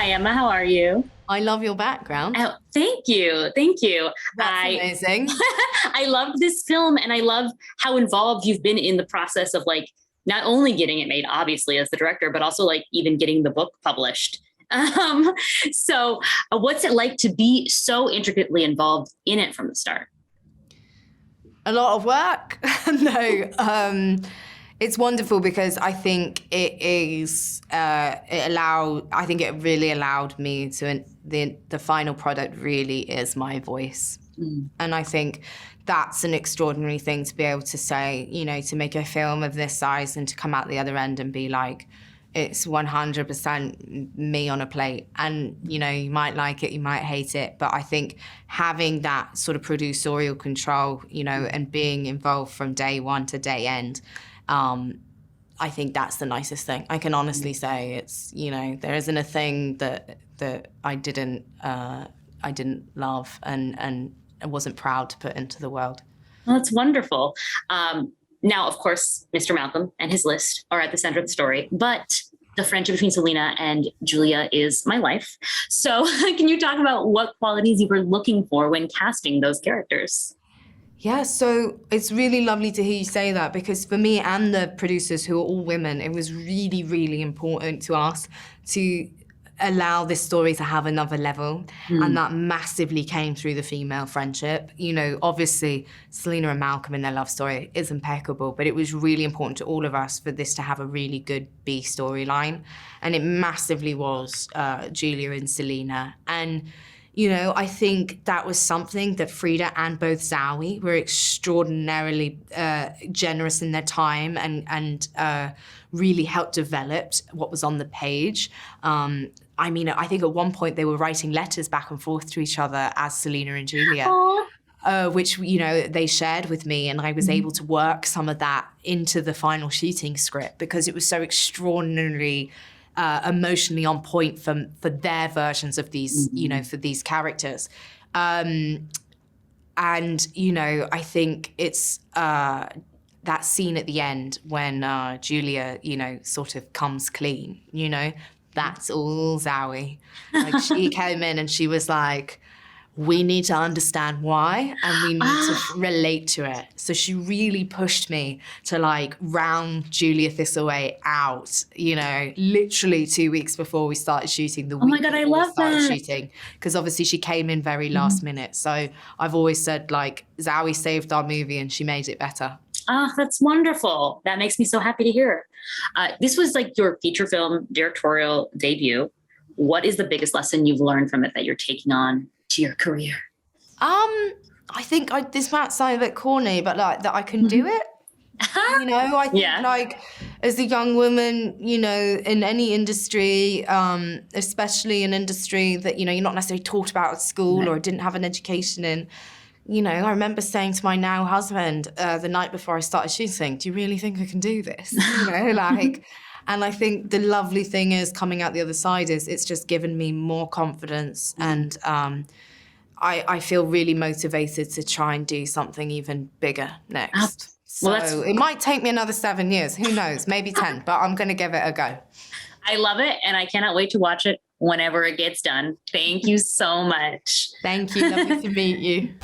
Hi, Emma. How are you? I love your background. Oh, thank you. Thank you. That's amazing. I loved this film and I love how involved you've been in the process of like not only getting it made, obviously, as the director, but also like even getting the book published. Um, what's it like to be so intricately involved in it from the start? A lot of work. No, it's wonderful because I think it is. I think it really allowed me to. The final product really is my voice, and I think that's an extraordinary thing to be able to say. You know, to make a film of this size and to come out the other end and be like, it's 100% me on a plate. And, you know, you might like it, you might hate it, but I think having that sort of producerial control, you know, and being involved from day one to day end, I think that's the nicest thing. I can honestly say it's, you know, there isn't a thing that I didn't love and I wasn't proud to put into the world. Well, that's wonderful. Now, of course, Mr. Malcolm and his list are at the center of the story, but the friendship between Selena and Julia is my life. So can you talk about what qualities you were looking for when casting those characters? Yeah, so it's really lovely to hear you say that because for me and the producers, who are all women, it was really, really important to us to allow this story to have another level. And that massively came through the female friendship. You know, obviously, Selena and Malcolm in their love story is impeccable, but it was really important to all of us for this to have a really good B storyline. And it massively was Julia and Selena. And you know, I think that was something that Frida and both Zowie were extraordinarily generous in their time and really helped develop what was on the page. I mean, I think at one point they were writing letters back and forth to each other as Selena and Julia, which, you know, they shared with me, and I was able to work some of that into the final shooting script because it was so extraordinarily emotionally on point for their versions of these, you know, for these characters. And, you know, I think it's that scene at the end when Julia, you know, sort of comes clean, you know, that's all Zowie. Like she came in and she was like, we need to understand why and we need to relate to it. So she really pushed me to like round Julia Thistleway out, you know, literally 2 weeks before we started shooting. Oh my God, I love that. Shooting, because obviously she came in very last minute. So I've always said like Zowie saved our movie and she made it better. Ah, that's wonderful. That makes me so happy to hear. This was like your feature film directorial debut. What is the biggest lesson you've learned from it that you're taking on to your career? I think this might sound a bit corny, but like that I can do it. You know, I think like as a young woman, you know, in any industry, especially an industry that, you know, you're not necessarily taught about at school or didn't have an education in, you know, I remember saying to my now husband the night before I started shooting, do you really think I can do this? You know, like, and I think the lovely thing is coming out the other side is it's just given me more confidence and I feel really motivated to try and do something even bigger next. So it might take me another 7 years, who knows, maybe 10, but I'm gonna give it a go. I love it and I cannot wait to watch it whenever it gets done. Thank you so much. Thank you, lovely to meet you.